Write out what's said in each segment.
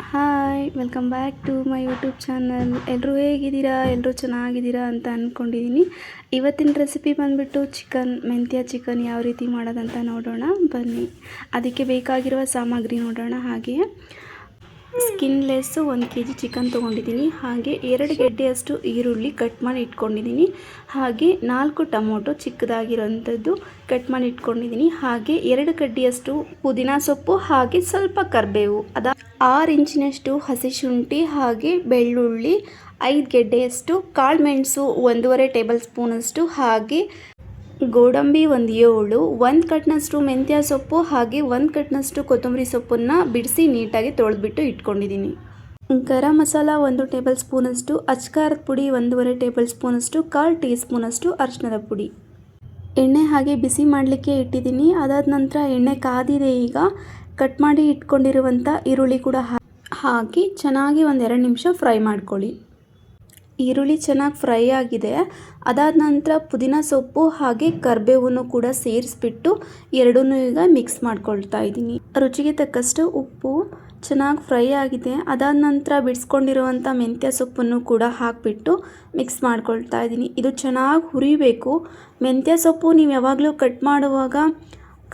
Hi welcome back to my YouTube channel. ಎಲ್ಲರೂ ಹೇಗಿದ್ದೀರಾ? ಎಲ್ಲರೂ ಚೆನ್ನಾಗಿದ್ದೀರಾ ಅಂತ ಅಂದ್ಕೊಂಡಿದ್ದೀನಿ. ಇವತ್ತಿನ ರೆಸಿಪಿ ಬಂದುಬಿಟ್ಟು ಮೆಂತ್ಯ ಚಿಕನ್ ಯಾವ ರೀತಿ ಮಾಡೋದಂತ ನೋಡೋಣ ಬನ್ನಿ. ಅದಕ್ಕೆ ಬೇಕಾಗಿರುವ ಸಾಮಗ್ರಿ ನೋಡೋಣ. ಹಾಗೆ ಸ್ಕಿನ್ಲೆಸ್ಸು 1 kg ಚಿಕನ್ ತೊಗೊಂಡಿದ್ದೀನಿ. ಹಾಗೆ 2 ಗೆಡ್ಡೆಯಷ್ಟು ಈರುಳ್ಳಿ ಕಟ್ ಮಾಡಿ ಇಟ್ಕೊಂಡಿದ್ದೀನಿ. ಹಾಗೆ 4 ಟೊಮೊಟೊ ಚಿಕ್ಕದಾಗಿರೋಂಥದ್ದು ಕಟ್ ಮಾಡಿ ಇಟ್ಕೊಂಡಿದ್ದೀನಿ. ಹಾಗೆ 2 ಕಡ್ಡಿಯಷ್ಟು ಪುದೀನ ಸೊಪ್ಪು, ಹಾಗೆ ಸ್ವಲ್ಪ ಕರಿಬೇವು, 6 ಇಂಚಿನಷ್ಟು ಹಸಿ ಶುಂಠಿ, ಹಾಗೆ ಬೆಳ್ಳುಳ್ಳಿ 5 ಗೆಡ್ಡೆಯಷ್ಟು, ಕಾಳು ಮೆಣಸು 1.5 ಟೇಬಲ್ ಸ್ಪೂನಷ್ಟು, ಹಾಗೆ ಗೋಡಂಬಿ 7, 1 ಕಟ್ನಷ್ಟು ಮೆಂತ್ಯ ಸೊಪ್ಪು, ಹಾಗೆ 1 ಕಟ್ನಷ್ಟು ಕೊತ್ತಂಬರಿ ಸೊಪ್ಪನ್ನು ಬಿಡಿಸಿ ನೀಟಾಗಿ ತೊಳೆದ್ಬಿಟ್ಟು ಇಟ್ಕೊಂಡಿದ್ದೀನಿ. ಗರಂ ಮಸಾಲ 1 ಟೇಬಲ್ ಸ್ಪೂನಷ್ಟು, ಅಚ್ಕಾರದ ಪುಡಿ 1.5 ಟೇಬಲ್ ಸ್ಪೂನಷ್ಟು, 1/4 ಟೀ ಸ್ಪೂನಷ್ಟು ಅರಿಶಿಣದ ಪುಡಿ. ಎಣ್ಣೆ ಹಾಗೆ ಬಿಸಿ ಮಾಡಲಿಕ್ಕೆ ಇಟ್ಟಿದ್ದೀನಿ. ಅದಾದ ನಂತರ ಎಣ್ಣೆ ಕಾದಿದೆ. ಈಗ ಕಟ್ ಮಾಡಿ ಇಟ್ಕೊಂಡಿರುವಂಥ ಈರುಳ್ಳಿ ಕೂಡ ಹಾಕಿ ಚೆನ್ನಾಗಿ 1-2 ನಿಮಿಷ ಫ್ರೈ ಮಾಡ್ಕೊಳ್ಳಿ. ಈರುಳ್ಳಿ ಚೆನ್ನಾಗಿ ಫ್ರೈ ಆಗಿದೆ. ಅದಾದ ನಂತರ ಪುದೀನ ಸೊಪ್ಪು ಹಾಗೆ ಕರಿಬೇವನ್ನು ಕೂಡ ಸೇರಿಸ್ಬಿಟ್ಟು ಎರಡನ್ನೂ ಈಗ ಮಿಕ್ಸ್ ಮಾಡ್ಕೊಳ್ತಾ ಇದ್ದೀನಿ. ರುಚಿಗೆ ತಕ್ಕಷ್ಟು ಉಪ್ಪು. ಚೆನ್ನಾಗಿ ಫ್ರೈ ಆಗಿದೆ. ಅದಾದ ನಂತರ ಬಿಡಿಸ್ಕೊಂಡಿರುವಂಥ ಮೆಂತ್ಯ ಸೊಪ್ಪನ್ನು ಕೂಡ ಹಾಕಿಬಿಟ್ಟು ಮಿಕ್ಸ್ ಮಾಡ್ಕೊಳ್ತಾ ಇದ್ದೀನಿ. ಇದು ಚೆನ್ನಾಗಿ ಹುರಿಬೇಕು. ಮೆಂತ್ಯ ಸೊಪ್ಪು ನೀವು ಯಾವಾಗಲೂ ಕಟ್ ಮಾಡುವಾಗ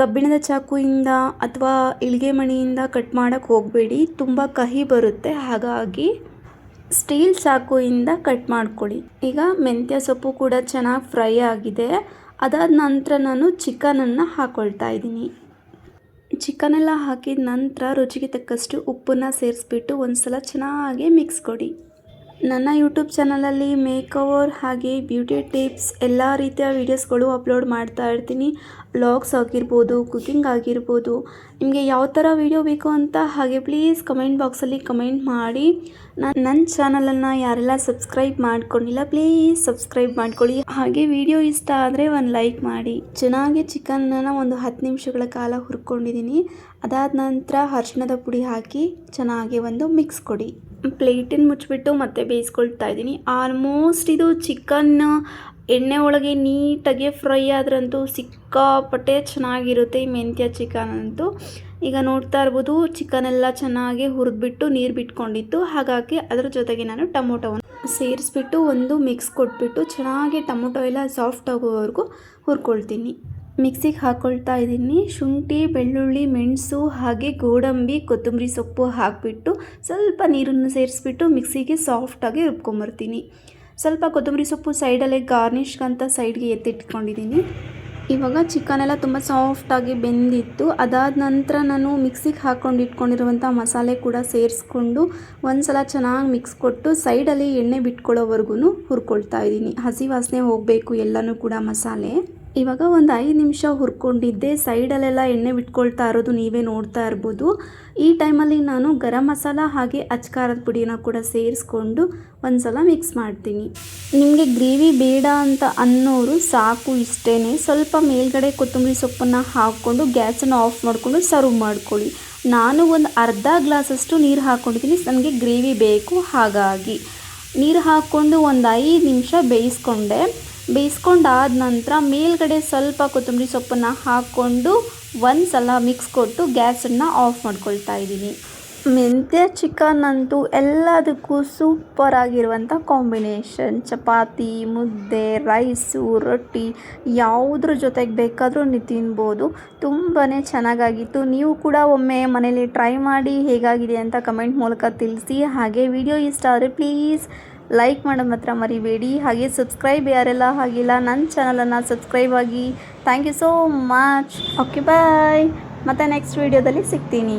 ಕಬ್ಬಿಣದ ಚಾಕುವಿಂದ ಅಥವಾ ಇಳಿಗೆ ಮಣಿಯಿಂದ ಕಟ್ ಮಾಡೋಕ್ಕೆ ಹೋಗಬೇಡಿ, ತುಂಬ ಕಹಿ ಬರುತ್ತೆ. ಹಾಗಾಗಿ ಸ್ಟೀಲ್ ಚಾಕುವಿಂದ ಕಟ್ ಮಾಡ್ಕೊಳ್ಳಿ. ಈಗ ಮೆಂತ್ಯ ಸೊಪ್ಪು ಕೂಡ ಚೆನ್ನಾಗಿ ಫ್ರೈ ಆಗಿದೆ. ಅದಾದ ನಂತರ ನಾನು ಚಿಕನನ್ನು ಹಾಕ್ಕೊಳ್ತಾ ಇದ್ದೀನಿ. ಚಿಕನೆಲ್ಲ ಹಾಕಿದ ನಂತರ ರುಚಿಗೆ ತಕ್ಕಷ್ಟು ಉಪ್ಪನ್ನು ಸೇರಿಸ್ಬಿಟ್ಟು ಒಂದು ಸಲ ಚೆನ್ನಾಗಿ ಮಿಕ್ಸ್ ಕೊಡಿ. ನನ್ನ ಯೂಟ್ಯೂಬ್ ಚಾನಲಲ್ಲಿ ಮೇಕಓವರ್ ಹಾಗೆ ಬ್ಯೂಟಿ ಟಿಪ್ಸ್ ಎಲ್ಲ ರೀತಿಯ ವೀಡಿಯೋಸ್ಗಳು ಅಪ್ಲೋಡ್ ಮಾಡ್ತಾ ಇರ್ತೀನಿ. ವ್ಲಾಗ್ಸ್ ಆಗಿರ್ಬೋದು, ಕುಕಿಂಗ್ ಆಗಿರ್ಬೋದು. ನಿಮಗೆ ಯಾವ ಥರ ವೀಡಿಯೋ ಬೇಕು ಅಂತ ಹಾಗೆ ಪ್ಲೀಸ್ ಕಮೆಂಟ್ ಬಾಕ್ಸಲ್ಲಿ ಕಮೆಂಟ್ ಮಾಡಿ. ನನ್ನ ಚಾನಲನ್ನು ಯಾರೆಲ್ಲ ಸಬ್ಸ್ಕ್ರೈಬ್ ಮಾಡ್ಕೊಂಡಿಲ್ಲ ಪ್ಲೀಸ್ ಸಬ್ಸ್ಕ್ರೈಬ್ ಮಾಡ್ಕೊಳ್ಳಿ. ಹಾಗೆ ವಿಡಿಯೋ ಇಷ್ಟ ಆದರೆ ಒಂದು ಲೈಕ್ ಮಾಡಿ. ಚೆನ್ನಾಗಿ ಚಿಕನನ್ನು ಒಂದು 10 ನಿಮಿಷಗಳ ಕಾಲ ಹುರ್ಕೊಂಡಿದ್ದೀನಿ. ಅದಾದ ನಂತರ ಅರಿಶಿಣದ ಪುಡಿ ಹಾಕಿ ಚೆನ್ನಾಗಿ ಒಂದು ಮಿಕ್ಸ್ ಕೊಡಿ. ಪ್ಲೇಟನ್ನು ಮುಚ್ಚಿಬಿಟ್ಟು ಮತ್ತೆ ಬೇಯಿಸ್ಕೊಳ್ತಾ ಇದ್ದೀನಿ. ಆಲ್ಮೋಸ್ಟ್ ಇದು ಚಿಕನ್ ಎಣ್ಣೆ ಒಳಗೆ ನೀಟಾಗಿ ಫ್ರೈ ಆದ್ರಂತೂ ಸಿಕ್ಕಾಪಟ್ಟೆ ಚೆನ್ನಾಗಿರುತ್ತೆ ಈ ಮೆಂತ್ಯ ಚಿಕನ್ ಅಂತೂ. ಈಗ ನೋಡ್ತಾ ಇರ್ಬೋದು ಚಿಕನ್ ಎಲ್ಲ ಚೆನ್ನಾಗಿ ಹುರಿದ್ಬಿಟ್ಟು ನೀರು ಬಿಟ್ಕೊಂಡಿತ್ತು. ಹಾಗಾಗಿ ಅದರ ಜೊತೆಗೆ ನಾನು ಟೊಮೊಟೊವನ್ನು ಸೇರಿಸ್ಬಿಟ್ಟು ಒಂದು ಮಿಕ್ಸ್ ಕೊಟ್ಬಿಟ್ಟು ಚೆನ್ನಾಗಿ ಟೊಮೊಟೊ ಎಲ್ಲ ಸಾಫ್ಟ್ ಆಗೋವರೆಗೂ ಹುರ್ಕೊಳ್ತೀನಿ. ಮಿಕ್ಸಿಗೆ ಹಾಕ್ಕೊಳ್ತಾ ಇದ್ದೀನಿ. ಶುಂಠಿ, ಬೆಳ್ಳುಳ್ಳಿ, ಮೆಣಸು ಹಾಗೆ ಗೋಡಂಬಿ, ಕೊತ್ತಂಬರಿ ಸೊಪ್ಪು ಹಾಕಿಬಿಟ್ಟು ಸ್ವಲ್ಪ ನೀರನ್ನು ಸೇರಿಸ್ಬಿಟ್ಟು ಮಿಕ್ಸಿಗೆ ಸಾಫ್ಟಾಗಿ ರುಬ್ಕೊಂಬರ್ತೀನಿ. ಸ್ವಲ್ಪ ಕೊತ್ತಂಬರಿ ಸೊಪ್ಪು ಸೈಡಲ್ಲೇ ಗಾರ್ನಿಷ್ಗಂತ ಸೈಡ್ಗೆ ಎತ್ತಿಟ್ಕೊಂಡಿದ್ದೀನಿ. ಇವಾಗ ಚಿಕನ್ ಎಲ್ಲ ತುಂಬ ಸಾಫ್ಟಾಗಿ ಬೆಂದಿತ್ತು. ಅದಾದ ನಂತರ ನಾನು ಮಿಕ್ಸಿಗೆ ಹಾಕ್ಕೊಂಡು ಇಟ್ಕೊಂಡಿರುವಂಥ ಮಸಾಲೆ ಕೂಡ ಸೇರಿಸ್ಕೊಂಡು ಒಂದು ಸಲ ಚೆನ್ನಾಗಿ ಮಿಕ್ಸ್ ಕೊಟ್ಟು ಸೈಡಲ್ಲಿ ಎಣ್ಣೆ ಬಿಟ್ಕೊಳ್ಳೋವರೆಗೂ ಹುರ್ಕೊಳ್ತಾ ಇದ್ದೀನಿ. ಹಸಿ ವಾಸನೆ ಹೋಗಬೇಕು ಎಲ್ಲನೂ ಕೂಡ ಮಸಾಲೆ. ಇವಾಗ ಒಂದು 5 ನಿಮಿಷ ಹುರ್ಕೊಂಡಿದ್ದೆ. ಸೈಡಲ್ಲೆಲ್ಲ ಎಣ್ಣೆ ಬಿಟ್ಕೊಳ್ತಾ ಇರೋದು ನೀವೇ ನೋಡ್ತಾ ಇರ್ಬೋದು. ಈ ಟೈಮಲ್ಲಿ ನಾನು ಗರಂ ಮಸಾಲ ಹಾಗೆ ಅಚ್ಕಾರದ ಪುಡಿನ ಕೂಡ ಸೇರಿಸ್ಕೊಂಡು ಒಂದು ಸಲ ಮಿಕ್ಸ್ ಮಾಡ್ತೀನಿ. ನಿಮಗೆ ಗ್ರೇವಿ ಬೇಡ ಅಂತ ಅನ್ನೋರು ಸಾಕು ಇಷ್ಟೇ. ಸ್ವಲ್ಪ ಮೇಲ್ಗಡೆ ಕೊತ್ತಂಬರಿ ಸೊಪ್ಪನ್ನು ಹಾಕ್ಕೊಂಡು ಗ್ಯಾಸನ್ನು ಆಫ್ ಮಾಡಿಕೊಂಡು ಸರ್ವ್ ಮಾಡ್ಕೊಳ್ಳಿ. ನಾನು ಒಂದು ಅರ್ಧ ಗ್ಲಾಸಷ್ಟು ನೀರು ಹಾಕ್ಕೊಂಡಿದ್ದೀನಿ. ನನಗೆ ಗ್ರೇವಿ ಬೇಕು, ಹಾಗಾಗಿ ನೀರು ಹಾಕ್ಕೊಂಡು ಒಂದು 5 ನಿಮಿಷ ಬೇಯಿಸ್ಕೊಂಡಾದ ನಂತರ ಮೇಲ್ಗಡೆ ಸ್ವಲ್ಪ ಕೊತ್ತಂಬರಿ ಸೊಪ್ಪನ್ನು ಹಾಕ್ಕೊಂಡು ಒಂದು ಸಲ ಮಿಕ್ಸ್ ಕೊಟ್ಟು ಗ್ಯಾಸನ್ನು ಆಫ್ ಮಾಡ್ಕೊಳ್ತಾ ಇದ್ದೀನಿ. ಮೆಂತ್ಯ ಚಿಕನ್ ಅಂತೂ ಎಲ್ಲದಕ್ಕೂ ಸೂಪರ್ ಆಗಿರುವಂಥ ಕಾಂಬಿನೇಷನ್. ಚಪಾತಿ, ಮುದ್ದೆ, ರೈಸು, ರೊಟ್ಟಿ ಯಾವುದ್ರ ಜೊತೆಗೆ ಬೇಕಾದರೂ ನೀವು ತಿನ್ಬೋದು. ತುಂಬಾ ಚೆನ್ನಾಗಾಗಿತ್ತು. ನೀವು ಕೂಡ ಒಮ್ಮೆ ಮನೇಲಿ ಟ್ರೈ ಮಾಡಿ ಹೇಗಾಗಿದೆ ಅಂತ ಕಮೆಂಟ್ ಮೂಲಕ ತಿಳಿಸಿ. ಹಾಗೆ ವಿಡಿಯೋ ಇಷ್ಟ ಆದರೆ ಪ್ಲೀಸ್ ಲೈಕ್ ಮಾಡೋದು ಮಾತ್ರ ಮರಿಬೇಡಿ. ಹಾಗೆ ಸಬ್ಸ್ಕ್ರೈಬ್ ಯಾರೆಲ್ಲ ಆಗಿಲ್ಲ ನನ್ನ ಚಾನಲನ್ನು ಸಬ್ಸ್ಕ್ರೈಬ್ ಆಗಿ. Thank you so much. Okay bye. ಮತ್ತು ನೆಕ್ಸ್ಟ್ ವೀಡಿಯೋದಲ್ಲಿ ಸಿಗ್ತೀನಿ.